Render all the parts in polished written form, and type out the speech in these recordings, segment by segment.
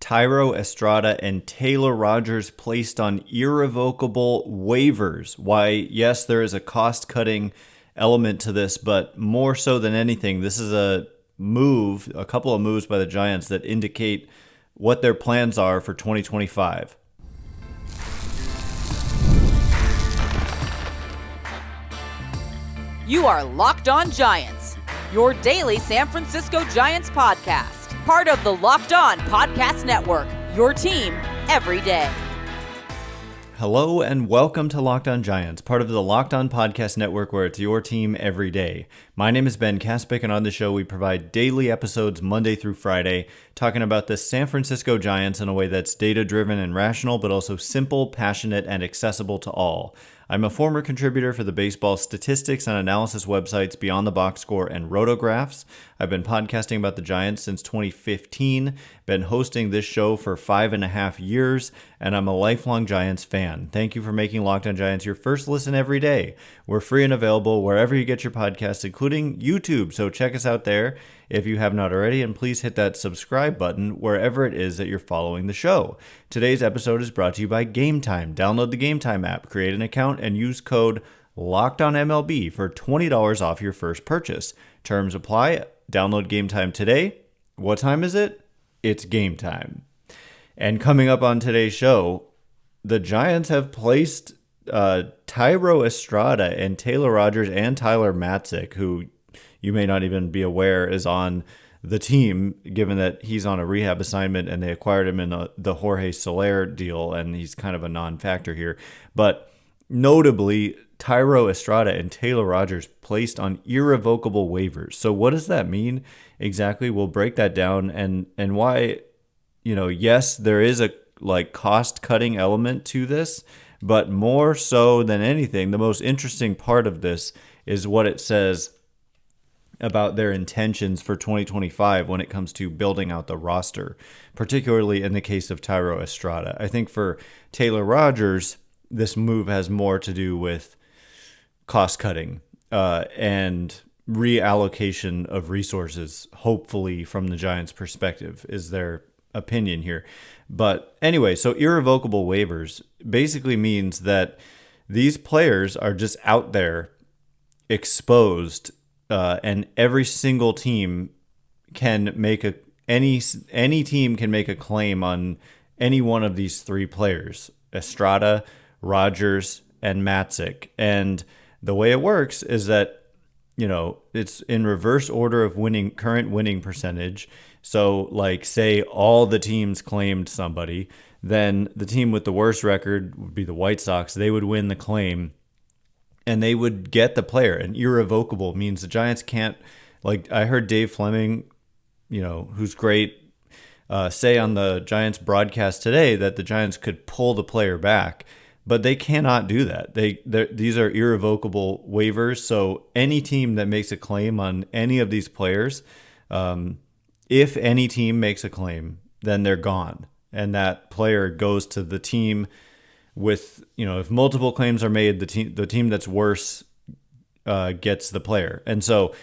Thairo Estrada and Taylor Rogers placed on irrevocable waivers. Why, yes, there is a cost-cutting element to this, but more so than anything, this is a couple of moves by the Giants that indicate what their plans are for 2025. You are Locked On Giants, your daily San Francisco Giants podcast. Part of the Locked On Podcast Network, your team every day. Hello and welcome to Locked On Giants, part of the Locked On Podcast Network, where it's your team every day. My name is Ben Kaspick, and on the show we provide daily episodes Monday through Friday, talking about the San Francisco Giants in a way that's data-driven and rational, but also simple, passionate, and accessible to all. I'm a former contributor for the baseball statistics and analysis websites Beyond the Box Score and Rotographs. I've been podcasting about the Giants since 2015, been hosting this show for 5.5 years, and I'm a lifelong Giants fan. Thank you for making Locked On Giants your first listen every day. We're free and available wherever you get your podcasts, including YouTube, so check us out there if you have not already, and please hit that subscribe button wherever it is that you're following the show. Today's episode is brought to you by Game Time. Download the Game Time app, create an account, and use code LOCKEDONMLB for $20 off your first purchase. Terms apply. Download Game Time today. What time is it? It's game time. And coming up on today's show, the Giants have placed Thairo Estrada and Taylor Rogers and Tyler Matzik, who you may not even be aware is on the team, given that he's on a rehab assignment and they acquired him in the Jorge Soler deal, and he's kind of a non-factor here. But notably, Thairo Estrada and Taylor Rogers placed on irrevocable waivers. So what does that mean exactly? We'll break that down and why, yes, there is a cost-cutting element to this, but more so than anything, the most interesting part of this is what it says about their intentions for 2025 when it comes to building out the roster, particularly in the case of Thairo Estrada. I think for Taylor Rogers, this move has more to do with cost cutting and reallocation of resources, hopefully from the Giants' perspective, is their opinion here. But anyway, so irrevocable waivers basically means that these players are just out there exposed, and every single team can make any team can make a claim on any one of these three players: Estrada, Rogers, and Matzik. And the way it works is that it's in reverse order of current winning percentage. So, say all the teams claimed somebody, then the team with the worst record would be the White Sox. They would win the claim, and they would get the player. And irrevocable means the Giants can't, I heard Dave Fleming, who's great, say on the Giants broadcast today that the Giants could pull the player back, but they cannot do that. These are irrevocable waivers. So any team that makes a claim on any of these players, if any team makes a claim, then they're gone. And that player goes to the team with, if multiple claims are made, the team that's worse gets the player. And so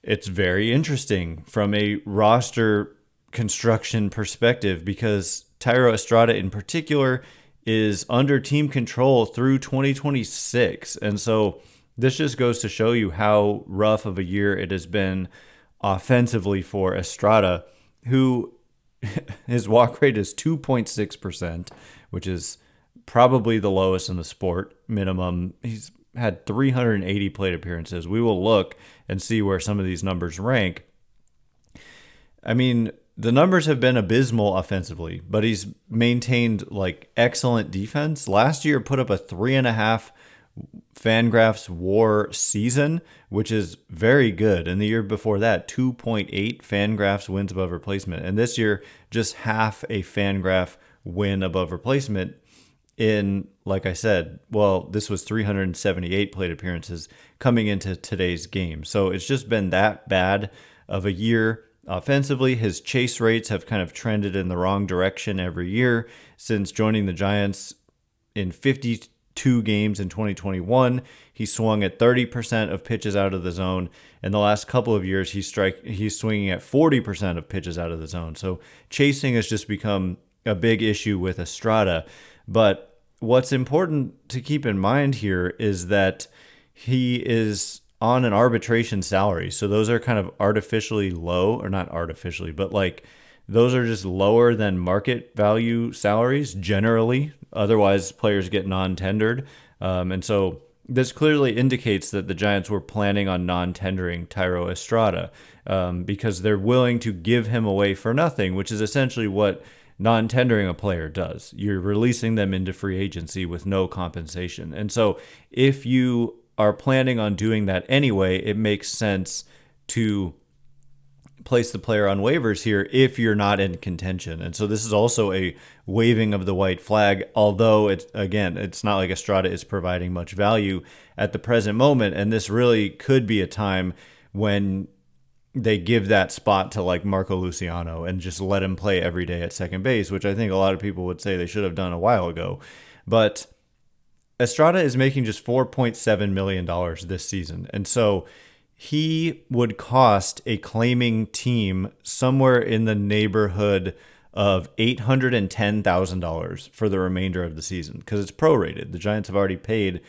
it's very interesting from a roster construction perspective, because Thairo Estrada in particular is under team control through 2026. And so this just goes to show you how rough of a year it has been offensively for Estrada, who his walk rate is 2.6%, which is probably the lowest in the sport. Minimum, he's had 380 plate appearances. We will look and see where some of these numbers rank. I mean, the numbers have been abysmal offensively, but he's maintained excellent defense. Last year put up a 3.5 Fangraphs WAR season, which is very good. And the year before that, 2.8 Fangraphs wins above replacement. And this year, just half a Fangraph win above replacement in, like I said, this was 378 plate appearances coming into today's game. So it's just been that bad of a year. Offensively, his chase rates have kind of trended in the wrong direction every year since joining the Giants. In 52 2 games in 2021, he swung at 30% of pitches out of the zone. In the last couple of years, he's swinging at 40% of pitches out of the zone. So chasing has just become a big issue with Estrada. But what's important to keep in mind here is that he is on an arbitration salary. So those are kind of artificially low, or not artificially, but like those are just lower than market value salaries generally. Otherwise, players get non-tendered. And so this clearly indicates that the Giants were planning on non-tendering Thairo Estrada because they're willing to give him away for nothing, which is essentially what non-tendering a player does. You're releasing them into free agency with no compensation. And so if you are planning on doing that anyway, it makes sense to place the player on waivers here if you're not in contention. And so this is also a waving of the white flag, although it's not like Estrada is providing much value at the present moment. And this really could be a time when they give that spot to like Marco Luciano and just let him play every day at second base, which I think a lot of people would say they should have done a while ago. But Estrada is making just $4.7 million this season. And so he would cost a claiming team somewhere in the neighborhood of $810,000 for the remainder of the season because it's prorated. The Giants have already paid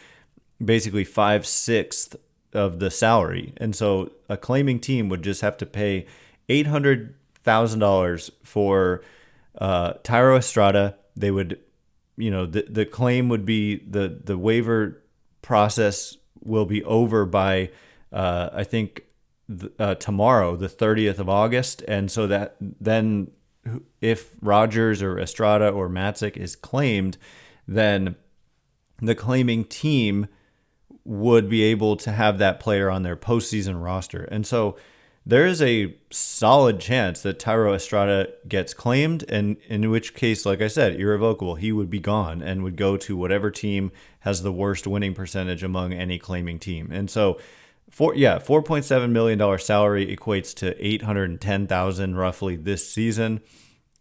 basically 5/6 of the salary. And so a claiming team would just have to pay $800,000 for Thairo Estrada. They would, the claim would be the waiver process will be over by, I think, tomorrow, the 30th of August. And so that then if Rogers or Estrada or Matzik is claimed, then the claiming team would be able to have that player on their postseason roster. And so there is a solid chance that Thairo Estrada gets claimed, and in which case, like I said, irrevocable, he would be gone and would go to whatever team has the worst winning percentage among any claiming team. And so $4.7 million salary equates to $810,000 roughly this season.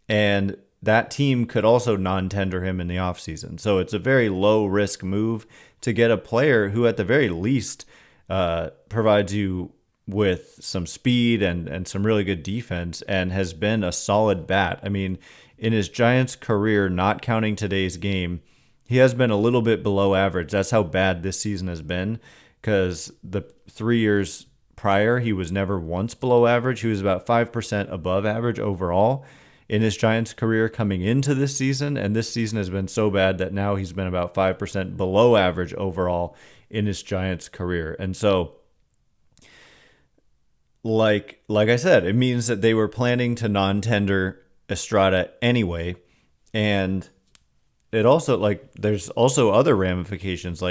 And that team could also non-tender him in the offseason. So it's a very low-risk move to get a player who, at the very least, provides you with some speed and some really good defense and has been a solid bat. I mean, in his Giants career, not counting today's game, he has been a little bit below average. That's how bad this season has been because the 3 years prior, he was never once below average. He was about 5% above average overall in his Giants career coming into this season, and this season has been so bad that now he's been about 5% below average overall in his Giants career. And so, like I said, it means that they were planning to non-tender Estrada anyway, and it also, there's also other ramifications,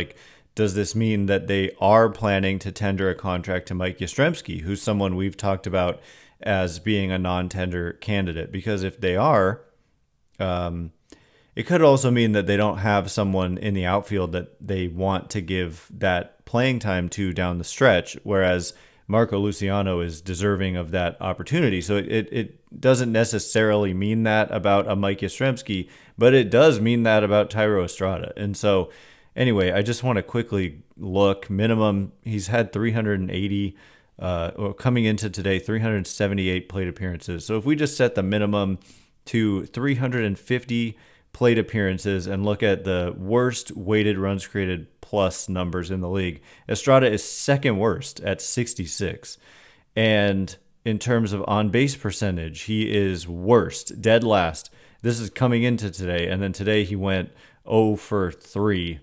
does this mean that they are planning to tender a contract to Mike Yastrzemski, who's someone we've talked about as being a non-tender candidate? Because if they are, it could also mean that they don't have someone in the outfield that they want to give that playing time to down the stretch, whereas Marco Luciano is deserving of that opportunity. So it doesn't necessarily mean that about a Mike Yastrzemski, but it does mean that about Thairo Estrada. And so anyway, I just want to quickly look. Minimum, he's had 380 or coming into today, 378 plate appearances. So if we just set the minimum to 350 plate appearances and look at the worst weighted runs created plus numbers in the league, Estrada is second worst at 66. And in terms of on-base percentage, he is worst, dead last. This is coming into today, and then today he went 0 for 3.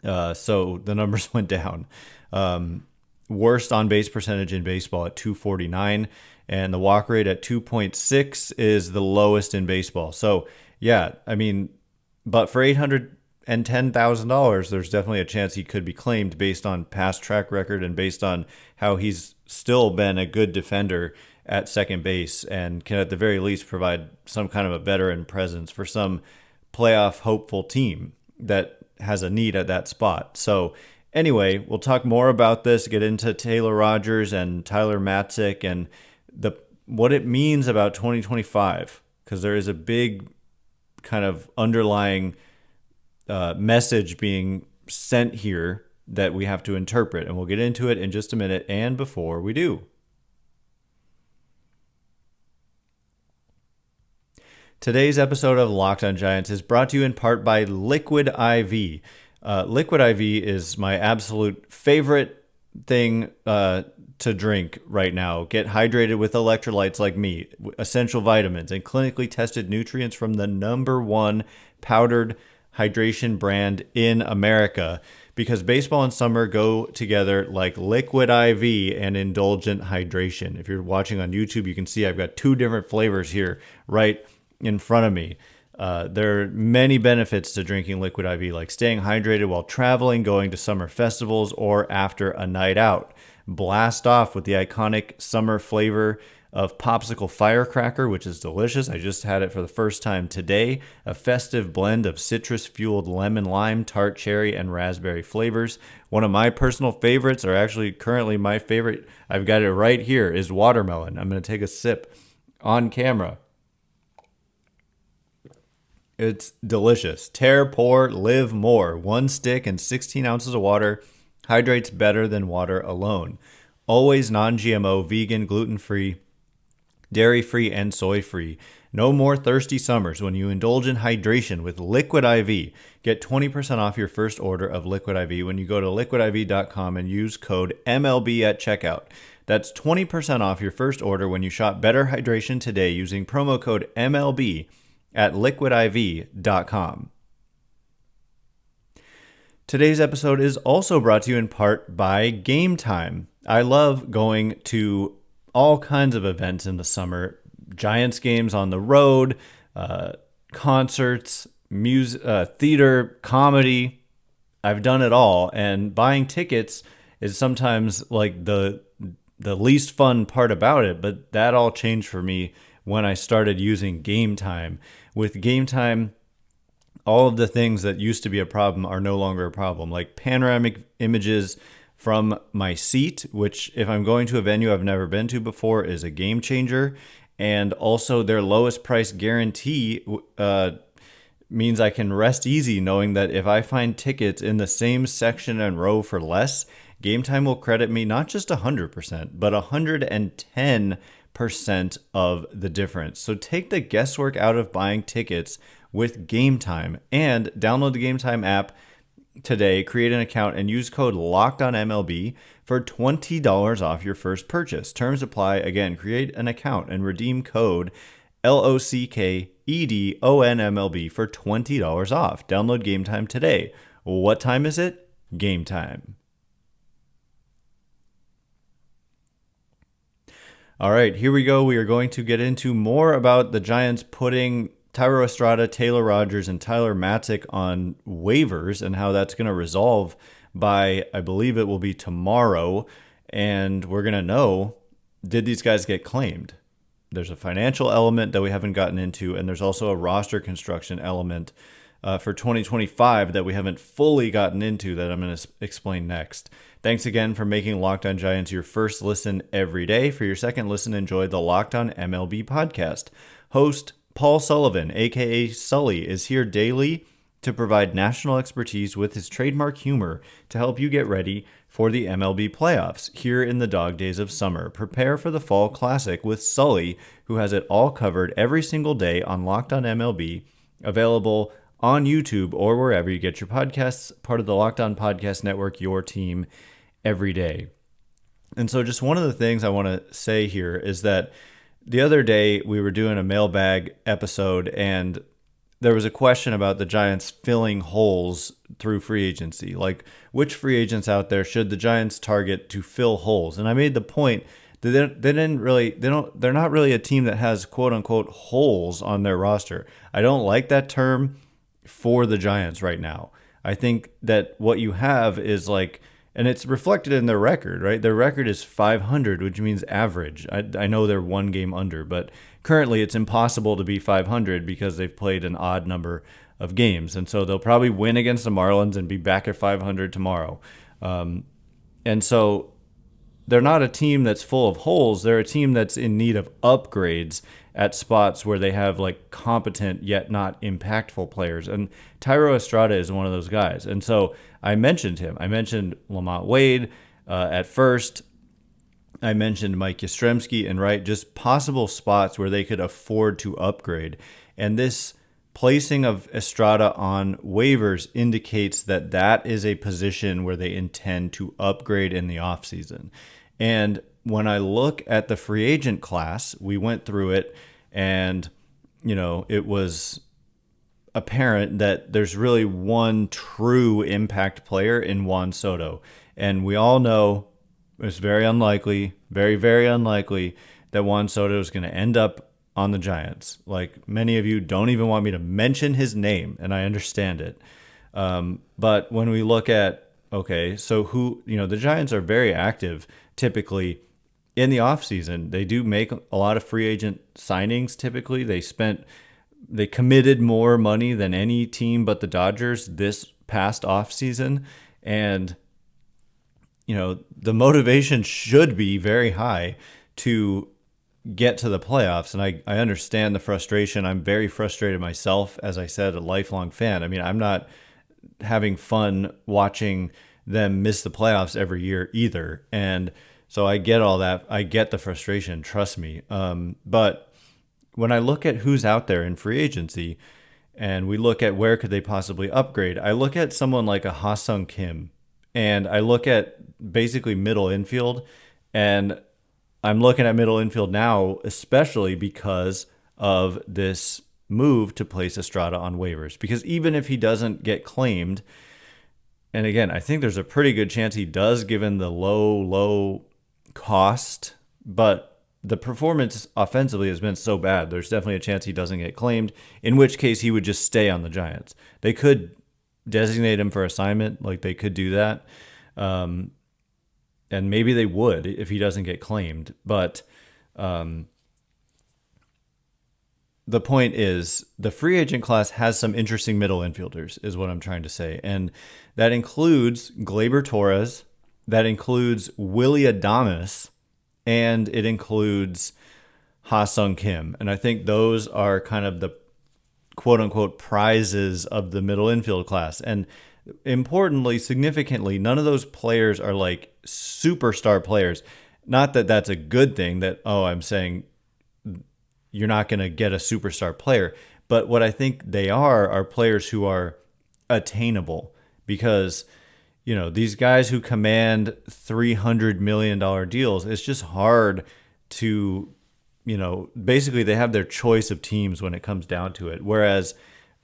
So the numbers went down. Worst on-base percentage in baseball at 249, and the walk rate at 2.6 is the lowest in baseball. So, yeah, I mean, but for $810,000, there's definitely a chance he could be claimed based on past track record and based on how he's still been a good defender at second base and can at the very least provide some kind of a veteran presence for some playoff hopeful team that has a need at that spot. So anyway, we'll talk more about this, get into Taylor Rogers and Tyler Matzik and what it means about 2025, because there is a big kind of underlying message being sent here that we have to interpret, and we'll get into it in just a minute. And before we do, today's episode of Locked on Giants is brought to you in part by Liquid IV. Liquid IV is my absolute favorite thing to drink right now. Get hydrated with electrolytes like me, essential vitamins, and clinically tested nutrients from the #1 powdered hydration brand in America, because baseball and summer go together like liquid IV and indulgent hydration. If you're watching on YouTube, you can see I've got 2 different flavors here right in front of me. There are many benefits to drinking liquid IV, like staying hydrated while traveling, going to summer festivals, or after a night out. Blast off with the iconic summer flavor of popsicle firecracker, which is delicious. I just had it for the first time today. A festive blend of citrus-fueled lemon, lime, tart cherry, and raspberry flavors. One of my personal favorites, or actually currently my favorite, I've got it right here, is watermelon. I'm going to take a sip on camera. It's delicious. Tear, pour, live more. 1 stick and 16 ounces of water hydrates better than water alone. Always non-GMO, vegan, gluten-free, dairy-free, and soy-free. No more thirsty summers when you indulge in hydration with Liquid IV. Get 20% off your first order of Liquid IV when you go to liquidiv.com and use code MLB at checkout. That's 20% off your first order when you shop Better Hydration today using promo code MLB at liquidiv.com. Today's episode is also brought to you in part by Game Time. I love going to all kinds of events in the summer. Giants games on the road, concerts, music, theater, comedy. I've done it all, and buying tickets is sometimes like the least fun part about it, but that all changed for me when I started using Game Time. With Game Time, all of the things that used to be a problem are no longer a problem, like panoramic images from my seat, which if I'm going to a venue I've never been to before is a game changer. And also their lowest price guarantee means I can rest easy knowing that if I find tickets in the same section and row for less, Game Time will credit me not just 100%, but 110% of the difference. So take the guesswork out of buying tickets with Game Time, and download the Game Time app today, create an account, and use code LOCKEDONMLB for $20 off your first purchase. Terms apply. Again, create an account and redeem code LOCKEDONMLB for $20 off. Download Game Time today. What time is it? Game time. All right, here we go. We are going to get into more about the Giants putting Thairo Estrada, Taylor Rogers, and Tyler Matzik on waivers and how that's going to resolve by, I believe it will be tomorrow. And we're going to know, did these guys get claimed? There's a financial element that we haven't gotten into, and there's also a roster construction element for 2025 that we haven't fully gotten into that I'm going to explain next. Thanks again for making Locked on Giants your first listen every day. For your second listen, enjoy the Locked on MLB podcast. Host Paul Sullivan, a.k.a. Sully, is here daily to provide national expertise with his trademark humor to help you get ready for the MLB playoffs here in the dog days of summer. Prepare for the fall classic with Sully, who has it all covered every single day on Locked on MLB, available on YouTube or wherever you get your podcasts, part of the Locked on Podcast Network, your team every day. And so just one of the things I want to say here is that the other day we were doing a mailbag episode and there was a question about the Giants filling holes through free agency. Like, which free agents out there should the Giants target to fill holes? And I made the point that they're not really a team that has quote unquote holes on their roster. I don't like that term for the Giants right now. I think that what you have is like, and it's reflected in their record, right? Their record is 500, which means average. I know they're one game under, but currently it's impossible to be 500 because they've played an odd number of games. And so they'll probably win against the Marlins and be back at 500 tomorrow. And so they're not a team that's full of holes. They're a team that's in need of upgrades at spots where they have like competent yet not impactful players. And Thairo Estrada is one of those guys. And so I mentioned him. I mentioned Lamont Wade at first. I mentioned Mike Yastrzemski and right, just possible spots where they could afford to upgrade. And this placing of Estrada on waivers indicates that that is a position where they intend to upgrade in the offseason. And when I look at the free agent class, we went through it and, it was apparent that there's really one true impact player in Juan Soto. And we all know it's very unlikely, very, very unlikely that Juan Soto is going to end up on the Giants. Like many of you don't even want me to mention his name, and I understand it. But when we look at, okay, so who, the Giants are very active typically in the offseason. They do make a lot of free agent signings typically. They committed more money than any team but the Dodgers this past offseason. And the motivation should be very high to get to the playoffs. And I understand the frustration. I'm very frustrated myself, as I said, a lifelong fan. I mean, I'm not having fun watching them miss the playoffs every year either. And so I get all that. I get the frustration, trust me. But when I look at who's out there in free agency and we look at where could they possibly upgrade, I look at someone like a Ha-Seong Kim. And I look at basically middle infield, and I'm looking at middle infield now, especially because of this move to place Estrada on waivers. Because even if he doesn't get claimed, and again, I think there's a pretty good chance he does given the low cost, but the performance offensively has been so bad, there's definitely a chance he doesn't get claimed, in which case he would just stay on the Giants. They could designate him for assignment, like they could do that. And maybe they would if he doesn't get claimed. But the point is the free agent class has some interesting middle infielders is what I'm trying to say. And that includes Gleyber Torres, that includes Willy Adames, and it includes Ha-Seong Kim. And I think those are kind of the quote-unquote prizes of the middle infield class. And importantly, significantly, none of those players are like superstar players. Not that that's a good thing, that, I'm saying you're not going to get a superstar player. But what I think they are players who are attainable. Because, these guys who command $300 million deals, it's just hard to basically they have their choice of teams when it comes down to it. Whereas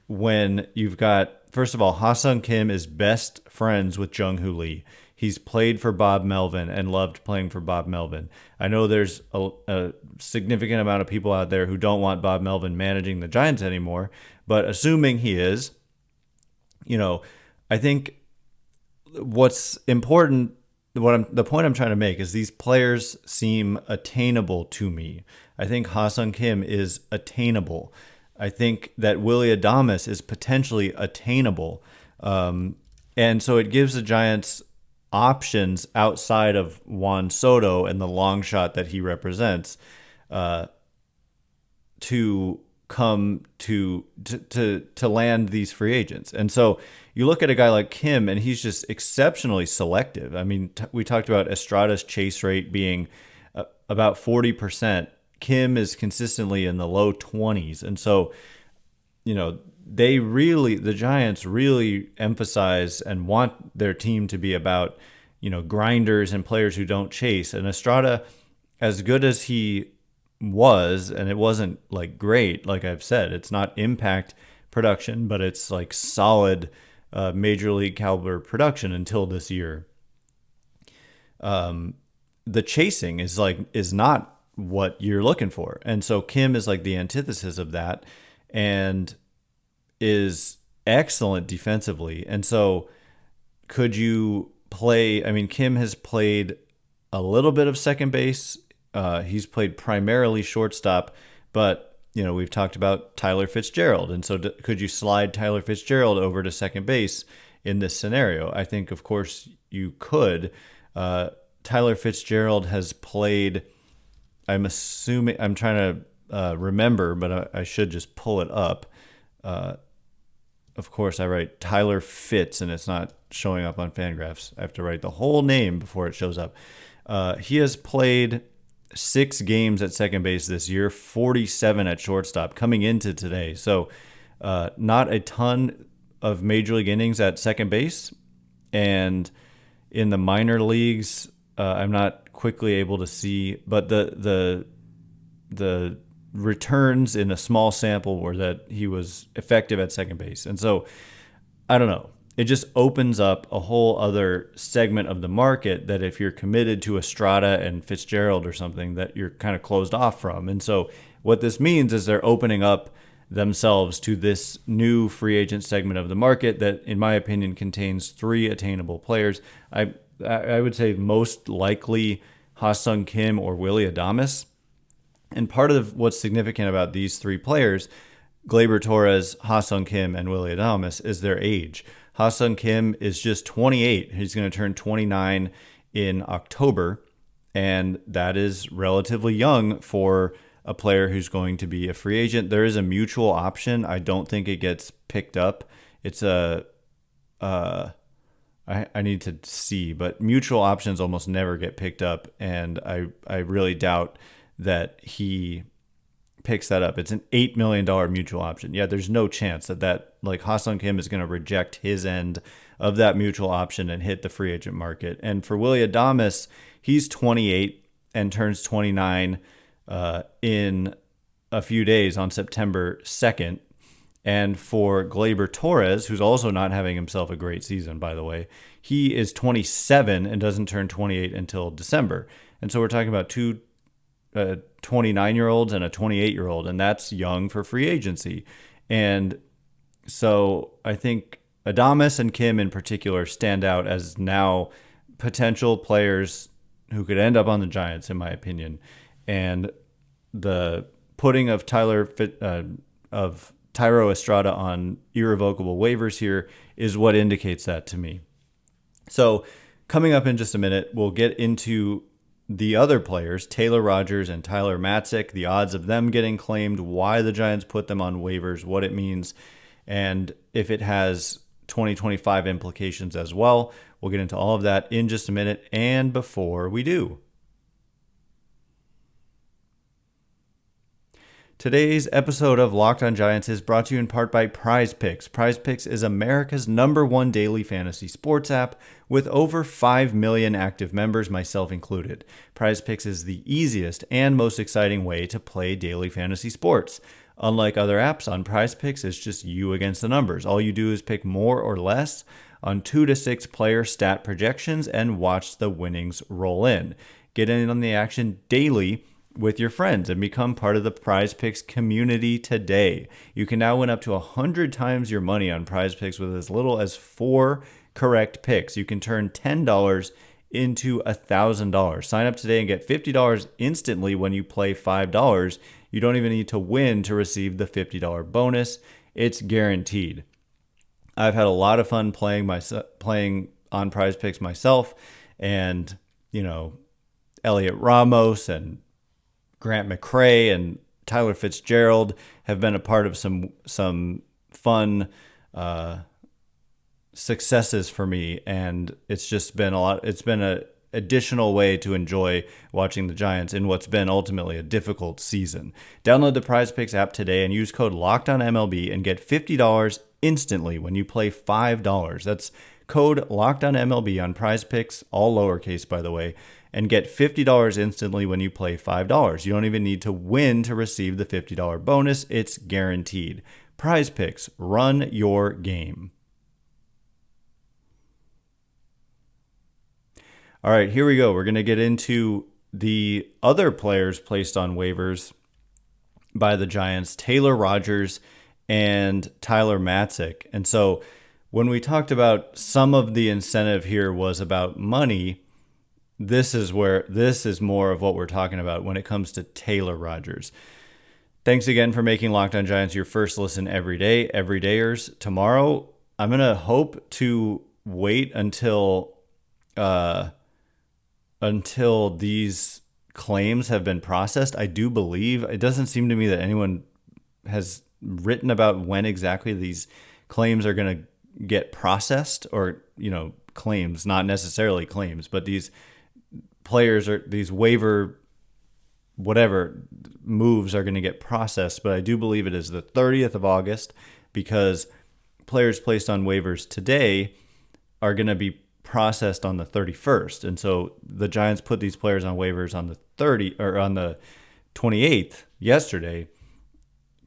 when you've got, first of all, Ha-Seong Kim is best friends with Jung Hoo Lee. He's played for Bob Melvin and loved playing for Bob Melvin. I know there's a significant amount of people out there who don't want Bob Melvin managing the Giants anymore, but assuming he is, I think what's important, the point I'm trying to make is these players seem attainable to me. I think Ha-Seong Kim is attainable. I think that Willy Adames is potentially attainable. And so it gives the Giants options outside of Juan Soto and the long shot that he represents to come to land these free agents. And so you look at a guy like Kim, and he's just exceptionally selective. I mean, we talked about Estrada's chase rate being about 40%. Kim is consistently in the low 20s. And so, the Giants really emphasize and want their team to be about, grinders and players who don't chase. And Estrada, as good as he was, and it wasn't like great, like I've said, it's not impact production, but it's like solid major league caliber production until this year. The chasing is not what you're looking for. And so Kim is like the antithesis of that and is excellent defensively. And so could you play, Kim has played a little bit of second base. He's played primarily shortstop, but we've talked about Tyler Fitzgerald. And so could you slide Tyler Fitzgerald over to second base in this scenario? I think, of course, you could. Tyler Fitzgerald has played, I'm assuming, I'm trying to remember, but I should just pull it up. Of course, I write Tyler Fitz, and it's not showing up on Fangraphs. I have to write the whole name before it shows up. He has played 6 games at second base this year, 47 at shortstop coming into today. So not a ton of major league innings at second base. And in the minor leagues, I'm not quickly able to see, but the returns in a small sample were that he was effective at second base. And so, I don't know. It just opens up a whole other segment of the market that if you're committed to Estrada and Fitzgerald or something, that you're kind of closed off from. And so what this means is they're opening up themselves to this new free agent segment of the market that, in my opinion, contains 3 attainable players. I would say most likely Ha-Seong Kim or Willy Adames. And part of what's significant about these 3 players, Gleyber Torres, Ha-Seong Kim, and Willy Adames, is their age. Ha-Seong Kim is just 28. He's going to turn 29 in October, and that is relatively young for a player who's going to be a free agent. There is a mutual option. I don't think it gets picked up. It's I need to see, but mutual options almost never get picked up, and I really doubt that he picks that up. It's an $8 million mutual option. Yeah, there's no chance that like Ha-Seong Kim is going to reject his end of that mutual option and hit the free agent market. And for Willy Adames, he's 28 and turns 29 in a few days on September 2nd. And for Gleyber Torres, who's also not having himself a great season, by the way, he is 27 and doesn't turn 28 until December. And so we're talking about 2 29-year-olds and a 28-year-old, and that's young for free agency. And so I think Adames and Kim in particular stand out as now potential players who could end up on the Giants, in my opinion. And the putting of Thairo Estrada on irrevocable waivers here is what indicates that to me. So coming up in just a minute, we'll get into the other players, Taylor Rogers and Tyler Matzik, the odds of them getting claimed, why the Giants put them on waivers, what it means, and if it has 2025 implications as well. We'll get into all of that in just a minute. And before we do, today's episode of Locked on Giants is brought to you in part by Prize Picks. Prize Picks is America's #1 daily fantasy sports app with over 5 million active members, myself included. Prize Picks is the easiest and most exciting way to play daily fantasy sports. Unlike other apps, on Prize Picks, it's just you against the numbers. All you do is pick more or less on 2 to 6 player stat projections and watch the winnings roll in. Get in on the action daily with your friends and become part of the Prize Picks community today. You can now win up to 100 times your money on Prize Picks with as little as 4 correct picks. You can turn $10 into $1,000. Sign up today and get $50 instantly when you play $5. You don't even need to win to receive the $50 bonus. It's guaranteed. I've had a lot of fun playing on Prize Picks myself, and Elliot Ramos and Grant McCray and Tyler Fitzgerald have been a part of some fun successes for me, and it's just been a lot. It's been an additional way to enjoy watching the Giants in what's been ultimately a difficult season. Download the Prize Picks app today and use code LOCKEDONMLB and get $50 instantly when you play $5. That's code LOCKEDONMLB on Prize Picks, all lowercase by the way, and get $50 instantly when you play $5. You don't even need to win to receive the $50 bonus. It's guaranteed. Prize Picks, run your game. All right, here we go. We're going to get into the other players placed on waivers by the Giants, Taylor Rogers and Tyler Matzik. And so when we talked about some of the incentive here was about money, this is more of what we're talking about when it comes to Taylor Rogers. Thanks again for making Locked on Giants your first listen every day. Everydayers, tomorrow I'm going to hope to wait until until these claims have been processed, I do believe, it doesn't seem to me that anyone has written about when exactly these claims are going to get processed, or, claims, not necessarily claims, but these players or these waiver, whatever moves are going to get processed. But I do believe it is the 30th of August, because players placed on waivers today are going to be processed on the 31st. And so the Giants put these players on waivers on the 28th, yesterday,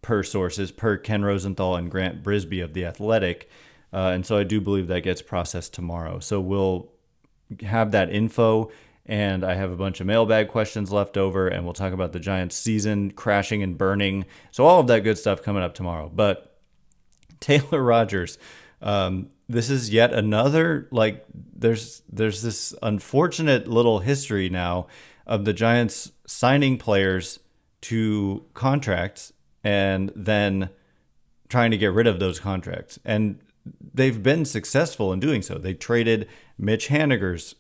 per sources, per Ken Rosenthal and Grant Brisbee of The Athletic. And so I do believe that gets processed tomorrow. So we'll have that info, and I have a bunch of mailbag questions left over, and we'll talk about the Giants season crashing and burning. So all of that good stuff coming up tomorrow. But Taylor Rogers, this is yet another, there's this unfortunate little history now of the Giants signing players to contracts and then trying to get rid of those contracts. And they've been successful in doing so. They traded Mitch Haniger's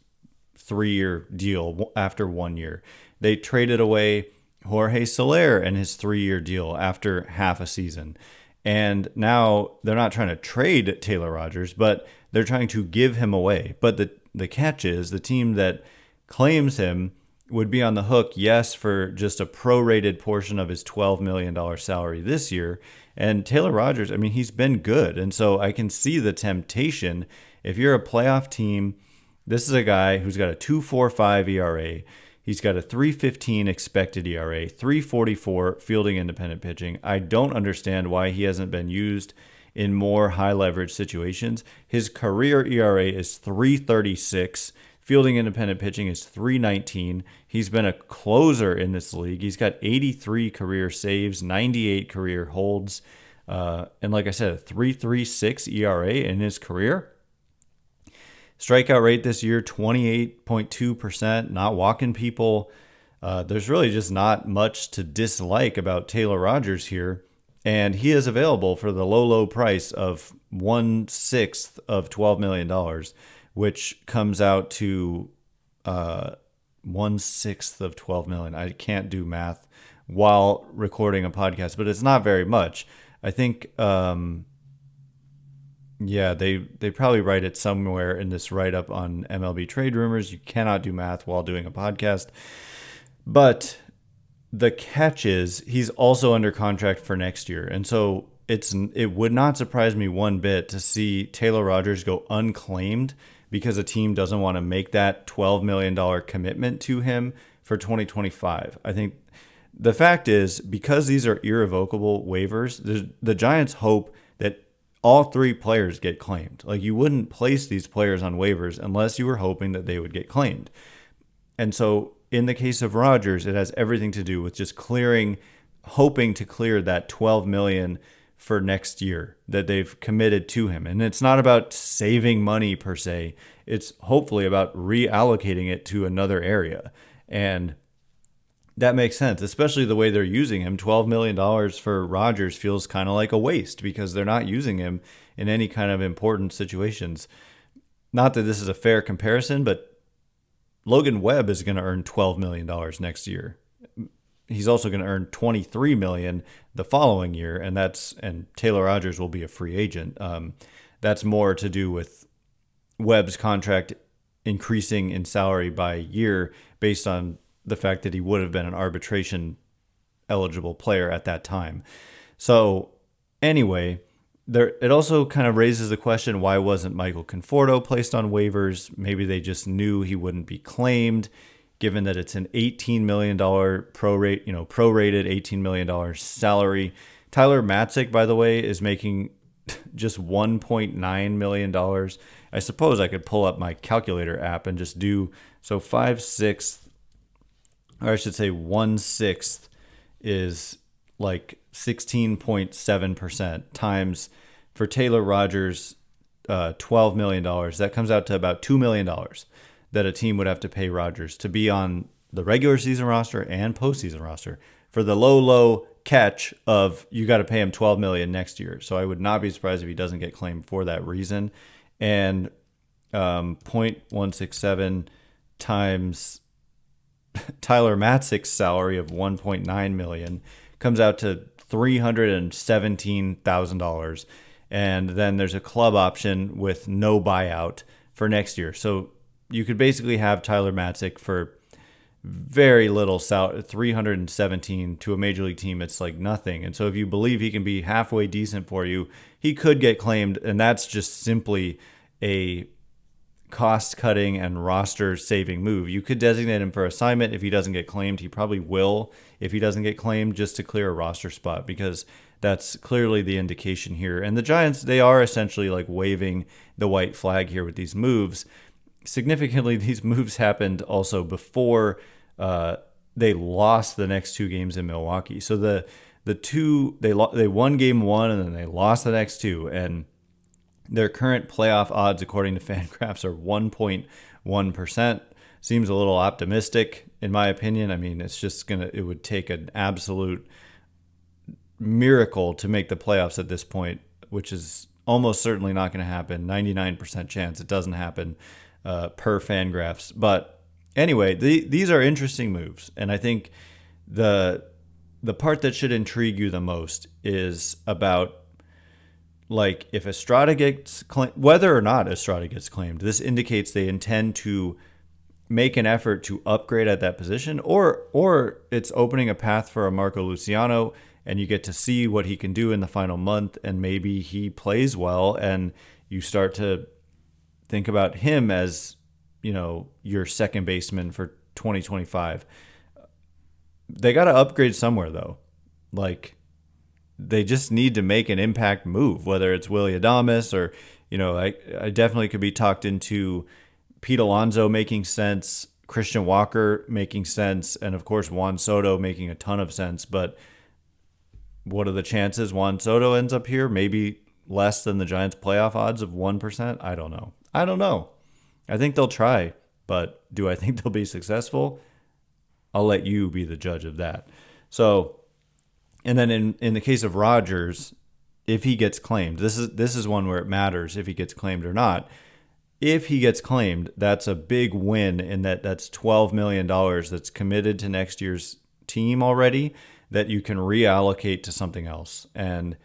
3-year deal after 1 year. They traded away Jorge Soler and his 3-year deal after half a season. And now they're not trying to trade Taylor Rogers, but they're trying to give him away. But the catch is the team that claims him would be on the hook, yes, for just a prorated portion of his $12 million salary this year. And Taylor Rogers, I mean, he's been good. And so I can see the temptation. If you're a playoff team, this is a guy who's got a 2.45 ERA. He's got a 3.15 expected ERA, 3.44 fielding independent pitching. I don't understand why he hasn't been used in more high leverage situations. His career ERA is 3.36. Fielding independent pitching is 3.19. He's been a closer in this league. He's got 83 career saves, 98 career holds, and like I said, a 3.36 ERA in his career. Strikeout rate this year, 28.2%, not walking people. There's really just not much to dislike about Taylor Rogers here. And he is available for the low price of 1/6 of $12 million, which comes out to 1/6 of $12 million. I can't do math while recording a podcast, but it's not very much. I think, they probably write it somewhere in this write-up on MLB Trade Rumors. You cannot do math while doing a podcast. But the catch is he's also under contract for next year. And so it would not surprise me one bit to see Taylor Rogers go unclaimed because a team doesn't want to make that $12 million commitment to him for 2025. I think the fact is, because these are irrevocable waivers, the Giants hope that all 3 players get claimed. Like, you wouldn't place these players on waivers unless you were hoping that they would get claimed. And so in the case of Rogers, it has everything to do with just hoping to clear that $12 million for next year that they've committed to him. And it's not about saving money per se. It's hopefully about reallocating it to another area. And that makes sense, especially the way they're using him. $12 million for Rogers feels kind of like a waste because they're not using him in any kind of important situations. Not that this is a fair comparison, but Logan Webb is going to earn $12 million next year. He's also going to earn $23 million the following year, and Taylor Rogers will be a free agent. That's more to do with Webb's contract increasing in salary by year based on the fact that he would have been an arbitration eligible player at that time. So anyway, it also kind of raises the question, why wasn't Michael Conforto placed on waivers? Maybe they just knew he wouldn't be claimed, given that it's an $18 million prorated $18 million salary. Tyler Matzik, by the way, is making just $1.9 million. I suppose I could pull up my calculator app and just do, so 5/6, or I should say 1/6 is like 16.7% times, for Taylor Rogers, $12 million. That comes out to about $2 million that a team would have to pay Rogers to be on the regular season roster and postseason roster, for the low catch of you got to pay him $12 million next year. So I would not be surprised if he doesn't get claimed for that reason. And 0.167 times Tyler Matzek's salary of $1.9 million comes out to $317,000. And then there's a club option with no buyout for next year. So you could basically have Tyler Matzek for very little salary, 317 to a major league team. It's like nothing. And so if you believe he can be halfway decent for you, he could get claimed. And that's just simply a cost cutting and roster saving move. You could designate him for assignment if he doesn't get claimed. He probably will if he doesn't get claimed, just to clear a roster spot, because that's clearly the indication here. And the Giants, they are essentially like waving the white flag here with these moves. Significantly, these moves happened also before they lost the next two games in Milwaukee. So they won game one and then they lost the next two, and their current playoff odds, according to Fangraphs, are 1.1%. Seems a little optimistic, in my opinion. I mean, it would take an absolute miracle to make the playoffs at this point, which is almost certainly not going to happen. 99% chance it doesn't happen per Fangraphs. But anyway, these are interesting moves, and I think the part that should intrigue you the most is about, like, if Estrada gets claimed, whether or not Estrada gets claimed, this indicates they intend to make an effort to upgrade at that position, or it's opening a path for a Marco Luciano, and you get to see what he can do in the final month, and maybe he plays well, and you start to think about him as, your second baseman for 2025. They got to upgrade somewhere, though. Like, they just need to make an impact move, whether it's Willy Adames or, I definitely could be talked into Pete Alonso making sense, Christian Walker making sense, and of course Juan Soto making a ton of sense. But what are the chances Juan Soto ends up here? Maybe less than the Giants' playoff odds of 1%? I don't know. I think they'll try, but do I think they'll be successful? I'll let you be the judge of that. So, and then in the case of Rodgers, if he gets claimed, this is one where it matters if he gets claimed or not. If he gets claimed, that's a big win in that's $12 million that's committed to next year's team already that you can reallocate to something else, and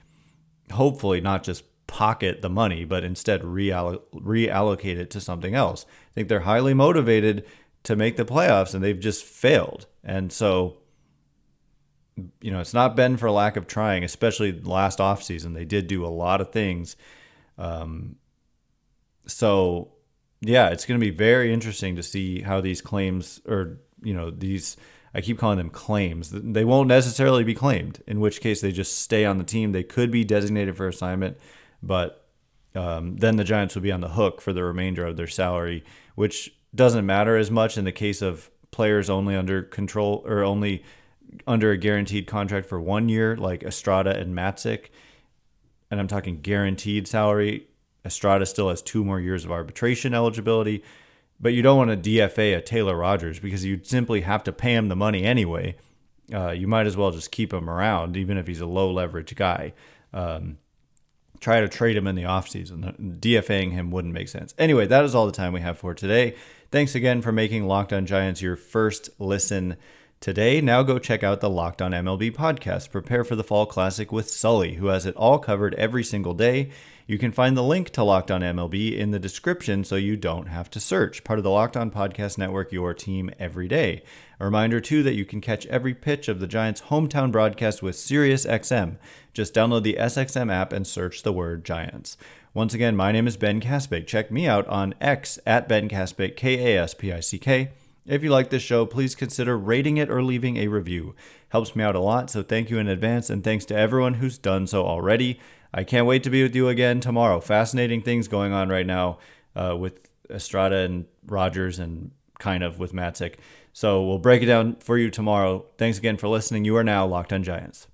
hopefully not just pocket the money, but instead reallocate it to something else. I think they're highly motivated to make the playoffs, and they've just failed. And so, it's not been for lack of trying, especially last offseason. They did do a lot of things. So, yeah, it's going to be very interesting to see how these claims, or, I keep calling them claims. They won't necessarily be claimed, in which case they just stay on the team. They could be designated for assignment, but then the Giants will be on the hook for the remainder of their salary, which doesn't matter as much in the case of players only under control or only under a guaranteed contract for 1 year, like Estrada and Matzek. And I'm talking guaranteed salary. Estrada still has 2 more years of arbitration eligibility, but you don't want to DFA a Taylor Rodgers because you'd simply have to pay him the money anyway. You might as well just keep him around, even if he's a low leverage guy. Try to trade him in the offseason. DFAing him wouldn't make sense. Anyway, that is all the time we have for today. Thanks again for making Locked On Giants your first listen today. Now go check out the Locked On MLB podcast. Prepare for the Fall Classic with Sully, who has it all covered every single day. You can find the link to Locked On MLB in the description so you don't have to search. Part of the Locked On Podcast Network, your team every day. A reminder, too, that you can catch every pitch of the Giants' hometown broadcast with SiriusXM. Just download the SXM app and search the word Giants. Once again, my name is Ben Kaspick. Check me out on X at Ben Kaspick, Kaspick. If you like this show, please consider rating it or leaving a review. Helps me out a lot, so thank you in advance, and thanks to everyone who's done so already. I can't wait to be with you again tomorrow. Fascinating things going on right now with Estrada and Rodgers and kind of with Matzek. So we'll break it down for you tomorrow. Thanks again for listening. You are now Locked On Giants.